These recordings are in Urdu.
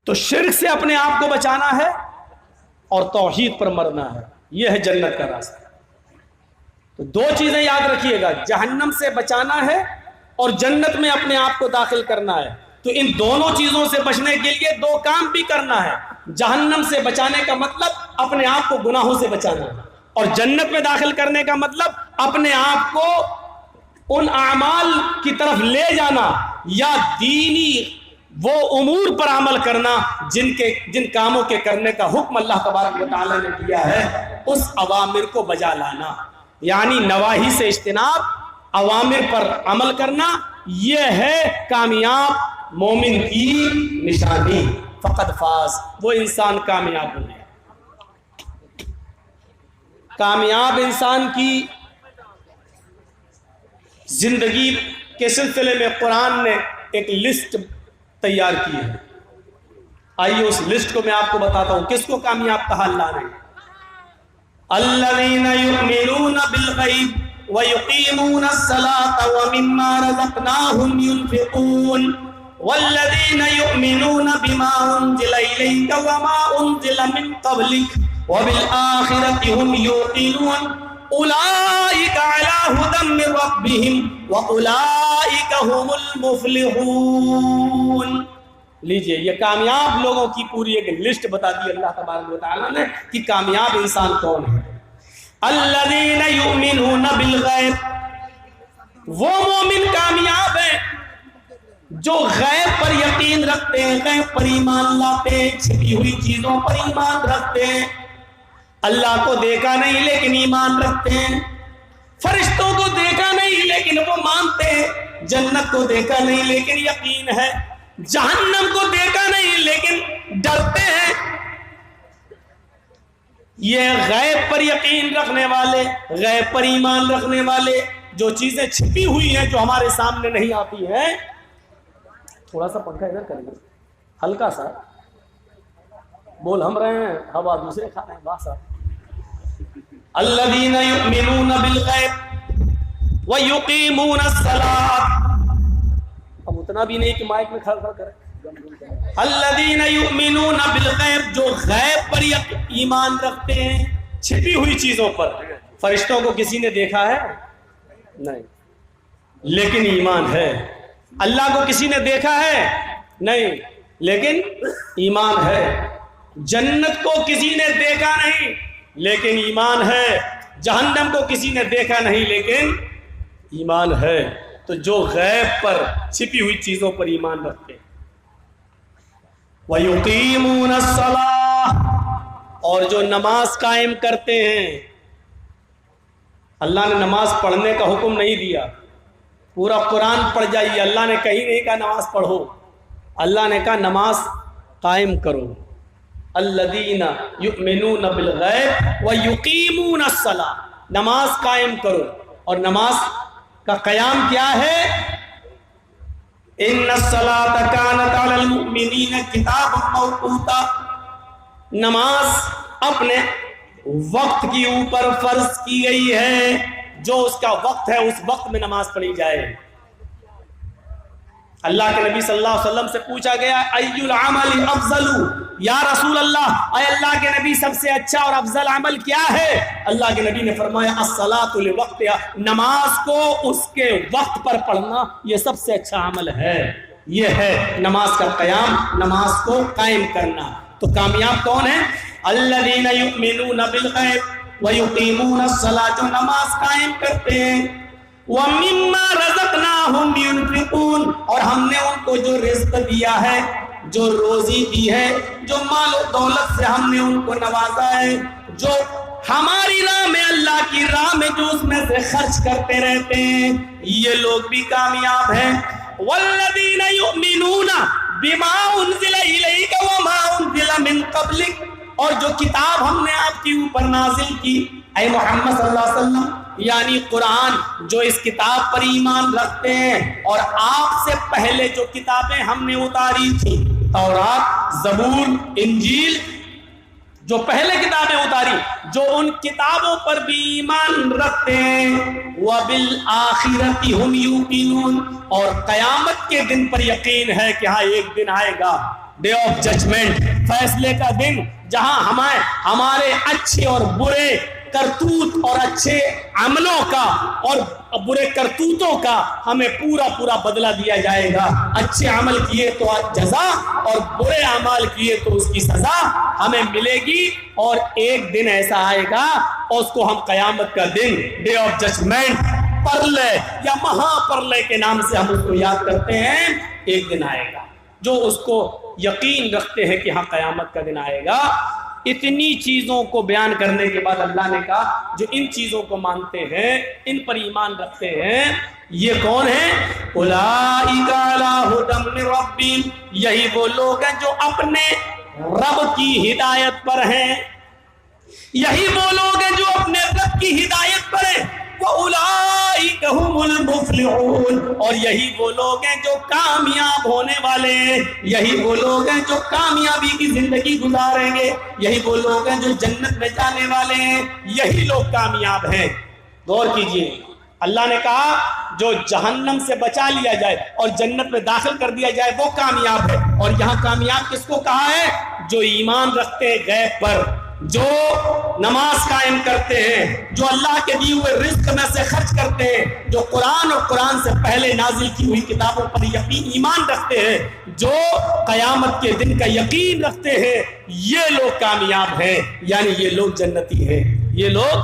تو شرک سے اپنے آپ کو بچانا ہے اور توحید پر مرنا ہے، یہ ہے جنت کا راستہ۔ تو دو چیزیں یاد رکھیے گا، جہنم سے بچانا ہے اور جنت میں اپنے آپ کو داخل کرنا ہے۔ تو ان دونوں چیزوں سے بچنے کے لیے دو کام بھی کرنا ہے۔ جہنم سے بچانے کا مطلب اپنے آپ کو گناہوں سے بچانا ہے، اور جنت میں داخل کرنے کا مطلب اپنے آپ کو ان اعمال کی طرف لے جانا یا دینی وہ امور پر عمل کرنا جن کاموں کے کرنے کا حکم اللہ تبارک و تعالی نے دیا ہے، اس اوامر کو بجا لانا، یعنی نواہی سے اجتناب، اوامر پر عمل کرنا، یہ ہے کامیاب مومن کی نشانی۔ فقط فاز، وہ انسان کامیاب ہو گیا۔ کامیاب انسان کی زندگی کے سلسلے میں قرآن نے ایک لسٹ تیار کی ہے۔ آئیے اس لسٹ کو میں آپ کو بتاتا ہوں، کس کو کامیاب کہا اللہ نے۔ الذین یؤمنون بالغیب ویقیمون الصلاة ومما رزقناہم ينفقون والذین یؤمنون بما انزل الیک وما انزل من قبلک وبالآخرۃ ہم یوقنون اولئک علی ھدی من ربہم واولئک ھم المفلحون۔ لیجئے، یہ کامیاب لوگوں کی پوری ایک لسٹ بتا دی اللہ تبارک و تعالیٰ نے کہ کامیاب انسان کون ہے۔ الذین یؤمنون بالغیب، وہ مومن کامیاب ہیں جو غیب پر یقین رکھتے ہیں، غیب پر ایمان لاتے ہیں، چھپی ہوئی چیزوں پر ایمان رکھتے ہیں۔ اللہ کو دیکھا نہیں لیکن ایمان رکھتے ہیں، فرشتوں کو دیکھا نہیں لیکن وہ مانتے ہیں، جنت کو دیکھا نہیں لیکن یقین ہے، جہنم کو دیکھا نہیں لیکن ڈرتے ہیں۔ یہ غیب پر یقین رکھنے والے، غیب پر ایمان رکھنے والے، جو چیزیں چھپی ہوئی ہیں جو ہمارے سامنے نہیں آتی ہیں۔ تھوڑا سا پنکھا ادھر کریں گے، ہلکا سا بول ہم رہے ہیں، ہوا دوسرے کھا رہے ہیں، واہ صاحب۔ الذین یؤمنون بالغیب ویقیمون الصلاۃ، اب اتنا بھی نہیں کہ مائک میں کھڑ کریں۔ الذین یؤمنون بالغیب، جو غیب پر ایمان رکھتے ہیں، چھپی ہوئی چیزوں پر۔ فرشتوں کو کسی نے دیکھا ہے؟ نہیں، لیکن ایمان ہے۔ اللہ کو کسی نے دیکھا ہے؟ نہیں، لیکن ایمان ہے۔ جنت کو کسی نے دیکھا نہیں لیکن ایمان ہے، جہنم کو کسی نے دیکھا نہیں لیکن ایمان ہے۔ تو جو غیب پر چھپی ہوئی چیزوں پر ایمان رکھتے ہیں۔ وَيُقِيمُونَ الصَّلَاةَ، اور جو نماز قائم کرتے ہیں۔ اللہ نے نماز پڑھنے کا حکم نہیں دیا، پورا قرآن پڑھ جائیے، اللہ نے کہیں نہیں کہا نماز پڑھو، اللہ نے کہا نماز قائم کرو۔ الذین یؤمنون بالغیب ویقیمون الصلاۃ، نماز قائم کرو۔ اور نماز کا قیام کیا ہے؟ ان الصلاۃ کانت علی المؤمنین کتابا موقوتا، نماز اپنے وقت کی اوپر فرض کی گئی ہے، جو اس کا وقت ہے اس وقت میں نماز پڑھی جائے۔ اللہ کے نبی صلی اللہ علیہ وسلم سے پوچھا گیا ای العمل افضل، یا رسول اللہ، اے اللہ کے نبی سب سے اچھا اور افضل عمل کیا ہے؟ اللہ کے نبی نے فرمایا الصلاۃ لوقتہا، نماز کو اس کے وقت پر پڑھنا یہ سب سے اچھا عمل ہے۔ یہ ہے نماز کا قیام، نماز کو قائم کرنا۔ تو کامیاب کون ہے؟ الذین یؤمنون بالغیب ویقیمون الصلاۃ، جو نماز قائم کرتے ہیں۔ وَمِمَّا رَزَقْنَاهُمْ يُنْفِقُونَ، اور ہم نے ان کو جو رزق دیا ہے، جو روزی دی ہے، جو مال و دولت سے ہم نے ان کو نوازا ہے، جو ہماری راہ میں، اللہ کی راہ میں جو اس میں سے خرچ کرتے رہتے ہیں، یہ لوگ بھی کامیاب ہیں۔ وَالَّذِينَ يُؤْمِنُونَ بِمَا أُنزِلَ إِلَيْكَ وَمَا أُنزِلَ مِن قَبْلِكَ، اور جو کتاب ہم نے آپ کے اوپر نازل کی، اے محمد صلی اللہ علیہ وسلم، یعنی قرآن، جو اس کتاب پر ایمان رکھتے ہیں، اور آپ سے پہلے جو کتابیں ہم نے اتاری تھی، تورات، زبور، انجیل، جو پہلے کتابیں اتاری، جو ان کتابوں پر بھی ایمان رکھتے ہیں۔ وَبِالْآخِرَةِ هُمْ يُوقِنُونَ، اور قیامت کے دن پر یقین ہے کہ ہاں ایک دن آئے گا ڈے آف ججمنٹ، فیصلے کا دن، جہاں ہمارے اچھے اور برے کرتوت اور اچھے عملوں کا اور برے کرتوتوں کا ہمیں پورا پورا بدلہ دیا جائے گا. اچھے عمل کیے تو جزا اور برے اعمال کیے تو اس کی سزا ہمیں ملے گی. اور ایک دن ایسا آئے گا اور اس کو ہم قیامت کا دن، ڈے آف ججمنٹ، پرلے یا مہا پرلے کے نام سے ہم اس کو یاد کرتے ہیں. ایک دن آئے گا جو اس کو یقین رکھتے ہیں کہ ہاں قیامت کا دن آئے گا. اتنی چیزوں کو بیان کرنے کے بعد اللہ نے کہا جو ان چیزوں کو مانتے ہیں، ان پر ایمان رکھتے ہیں، یہ کون ہیں؟ اولئک علی ھدی من ربہم، یہی وہ لوگ ہیں جو اپنے رب کی ہدایت پر ہیں. یہی وہ لوگ ہیں جو اپنے رب کی ہدایت پر ہیں. وَأُولَئِكَ هُمُ الْمُفْلِحُونَ، اور یہی وہ لوگ ہیں جو کامیاب ہونے والے ہیں. یہی وہ لوگ ہیں جو کامیابی کی زندگی گزاریں گے. یہی وہ لوگ ہیں جو جنت میں جانے والے ہیں. یہی لوگ کامیاب ہیں. غور کیجئے، اللہ نے کہا جو جہنم سے بچا لیا جائے اور جنت میں داخل کر دیا جائے وہ کامیاب ہے. اور یہاں کامیاب کس کو کہا ہے؟ جو ایمان رکھتے ہیں غیب پر، جو نماز قائم کرتے ہیں، جو اللہ کے دیے ہوئے رزق میں سے خرچ کرتے ہیں، جو قرآن اور قرآن سے پہلے نازل کی ہوئی کتابوں پر یقین ایمان رکھتے ہیں، جو قیامت کے دن کا یقین رکھتے ہیں، یہ لوگ کامیاب ہیں. یعنی یہ لوگ جنتی ہیں، یہ لوگ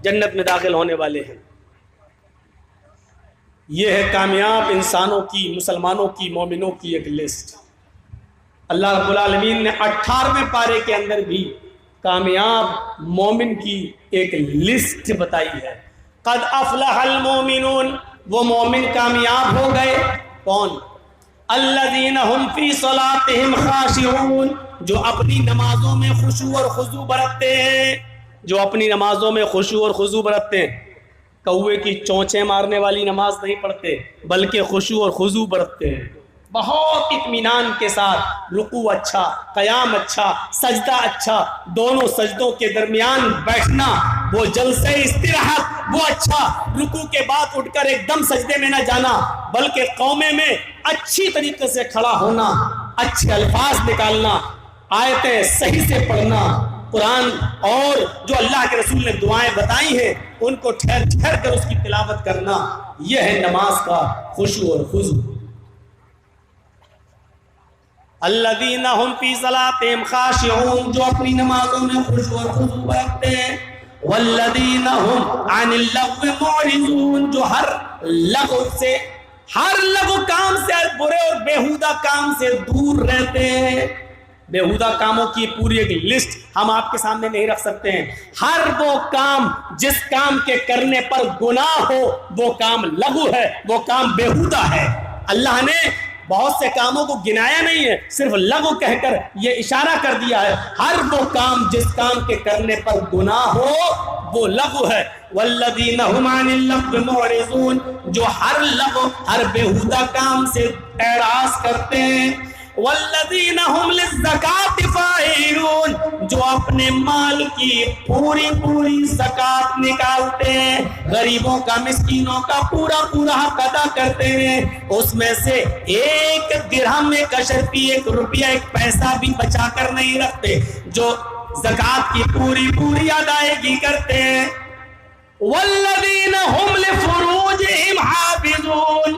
جنت میں داخل ہونے والے ہیں. یہ ہے کامیاب انسانوں کی، مسلمانوں کی، مومنوں کی ایک لسٹ. اللہ رب العالمین نے 18ویں پارے کے اندر بھی کامیاب مومن کی ایک لسٹ بتائی ہے. قد افلح المومنون، وہ مومن کامیاب ہو گئے. کون؟ الذین هم فی صلاتهم خاشعون، جو اپنی نمازوں میں خشوع اور خضوع برتتے ہیں. جو اپنی نمازوں میں خشوع اور خضوع برتتے ہیں، کوے کی چونچیں مارنے والی نماز نہیں پڑھتے بلکہ خشوع اور خضوع برتتے ہیں. بہت اطمینان کے ساتھ رکوع اچھا، قیام اچھا، سجدہ اچھا، دونوں سجدوں کے درمیان بیٹھنا، وہ جلسے استراحت وہ اچھا، رکوع کے بعد اٹھ کر ایک دم سجدے میں نہ جانا بلکہ قومے میں اچھی طریقے سے کھڑا ہونا، اچھے الفاظ نکالنا، آیتیں صحیح سے پڑھنا، قرآن اور جو اللہ کے رسول نے دعائیں بتائی ہیں ان کو ٹھہر ٹھہر کر اس کی تلاوت کرنا. یہ ہے نماز کا خشوع اور خضوع. الذین هم فی صلاتهم خاشعون، جو اپنی نمازوں میں خشوع اور خضوع برتتے ہیں. والذین هم عن اللغو معرضون، جو ہر لغو سے، ہر لغو کام سے، برے اور بیہودہ کام سے دور رہتے ہیں. بیہودہ کاموں کی پوری ایک لسٹ ہم آپ کے سامنے نہیں رکھ سکتے ہیں. ہر وہ کام جس کام کے کرنے پر گناہ ہو وہ کام لغو ہے، وہ کام بیہودہ ہے. اللہ نے بہت سے کاموں کو گنایا نہیں ہے، صرف لغو کہہ کر یہ اشارہ کر دیا ہے. ہر وہ کام جس کام کے کرنے پر گناہ ہو وہ لغو ہے. والذین هم عن اللغو معرضون، جو ہر لغو، ہر بیہودہ کام سے اعراض کرتے ہیں. والذین هم للزکاة فاعلون، جو اپنے مال کی پوری پوری زکات نکالتے ہیں، غریبوں کا، مسکینوں کا پورا پورا حق ادا کرتے ہیں. اس میں سے ایک درہم، ایک اشرفی، ایک روپیہ، ایک پیسہ بھی بچا کر نہیں رکھتے، جو زکات کی پوری پوری ادائیگی کرتے ہیں. والذین هم لفروجہم حافظون،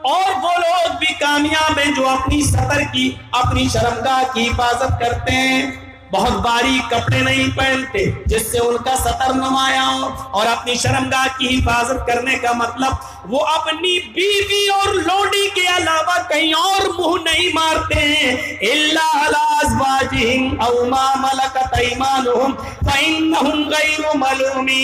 اور وہ لوگ بھی کامیاب ہیں جو اپنی سطر کی، اپنی شرمگاہ کی حفاظت کرتے ہیں. بہت باریک کپڑے نہیں پہنتے جس سے ان کا سطر نمایاں ہو. اور اپنی شرمگاہ کی حفاظت کرنے کا مطلب وہ اپنی بیوی اور لونڈی کے علاوہ کہیں اور منہ نہیں مارتے ہیں. الا علی ازواجہم او ما ملکت ایمانہم فانہم غیر ملومین،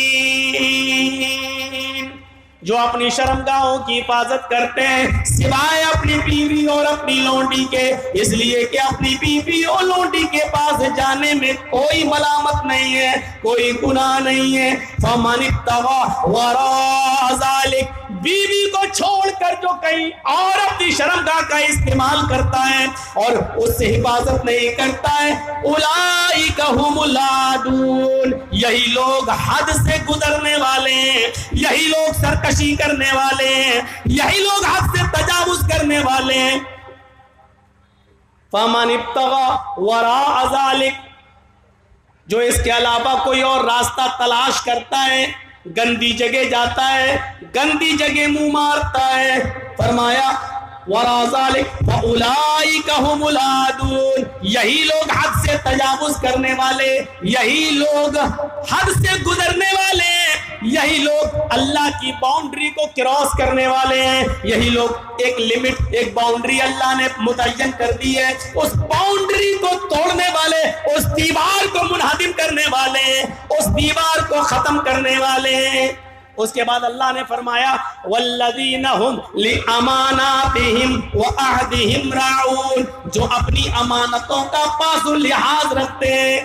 جو اپنی شرمگاہوں کی حفاظت کرتے ہیں سوائے اپنی بیوی اور اپنی لونڈی کے، اس لیے کہ اپنی بیوی اور لونڈی کے پاس جانے میں کوئی ملامت نہیں ہے، کوئی گناہ نہیں ہے. فمن ابتغى وراء ذلك، بیوی کو چھوڑ کر جو کہیں اور اپنی شرمگاہ کا استعمال کرتا ہے اور اس سے حفاظت نہیں کرتا ہے، اولئک هم العادون، یہی لوگ حد سے گزرنے والے ہیں، یہی لوگ سرکشی کرنے والے ہیں، یہی لوگ حد سے تجاوز کرنے والے ہیں. فمن ابتغى وراء ذلك، جو اس کے علاوہ کوئی اور راستہ تلاش کرتا ہے، گندی جگہ جاتا ہے، گندی جگہ منہ مارتا ہے، فرمایا وراء ذلك فاولئک هم العادون، یہی لوگ حد سے تجاوز کرنے والے، یہی لوگ حد سے گزرنے والے ہیں، یہی لوگ اللہ کی باؤنڈری کو کراس کرنے والے ہیں، یہی لوگ ایک لمٹ، ایک باؤنڈری اللہ نے متعین کر دی ہے، اس باؤنڈری کو توڑنے والے، اس دیوار کو منہدم کرنے والے ہیں، اس دیوار کو ختم کرنے والے ہیں۔ اس کے بعد اللہ نے فرمایا والذین هم لاماناتہم وعہدہم راعون، جو اپنی امانتوں کا پاس و لحاظ رکھتے ہیں،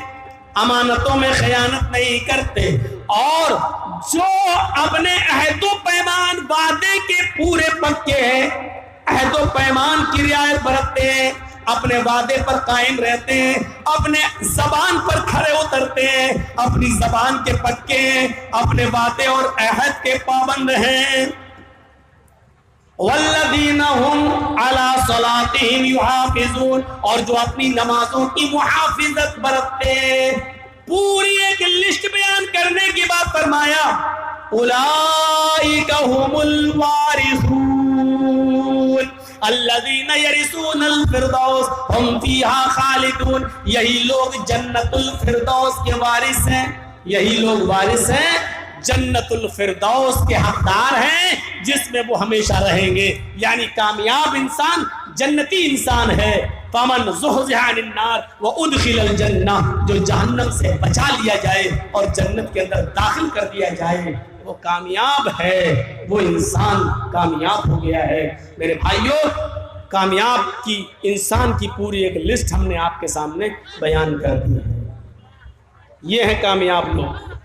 امانتوں میں خیانت نہیں کرتے، اور جو اپنے عہد و پیمان وعدے کے پورے پکے ہیں، عہد و پیمان کی رعایت برتتے ہیں، اپنے وعدے پر قائم رہتے ہیں، اپنے زبان پر کھڑے اترتے ہیں، اپنی زبان کے پکے ہیں، اپنے وعدے اور عہد کے پابند ہیں۔ والذین هم علی صلاتہم یحافظون، اور جو اپنی نمازوں کی محافظت برتتے ہیں۔ پوری ایک لسٹ بیان کرنے کے بعد فرمایا اولئک هم الوارثون الذین یرثون الفردوس ہم فیہا خالدون، یہی لوگ جنت الفردوس کے وارث ہیں، یہی لوگ وارث ہیں، جنت الفردوس کے حقدار ہیں، جس میں وہ ہمیشہ رہیں گے۔ یعنی کامیاب انسان جنتی انسان ہے۔ فمن زحزح عن النار وادخل الجنہ، جو جہنم سے بچا لیا جائے اور جنت کے اندر داخل کر دیا جائے، وہ کامیاب ہے، وہ انسان کامیاب ہو گیا ہے۔ میرے بھائیوں، کامیاب کی انسان کی پوری ایک لسٹ ہم نے آپ کے سامنے بیان کر دی ہے۔ یہ ہے کامیاب لوگ۔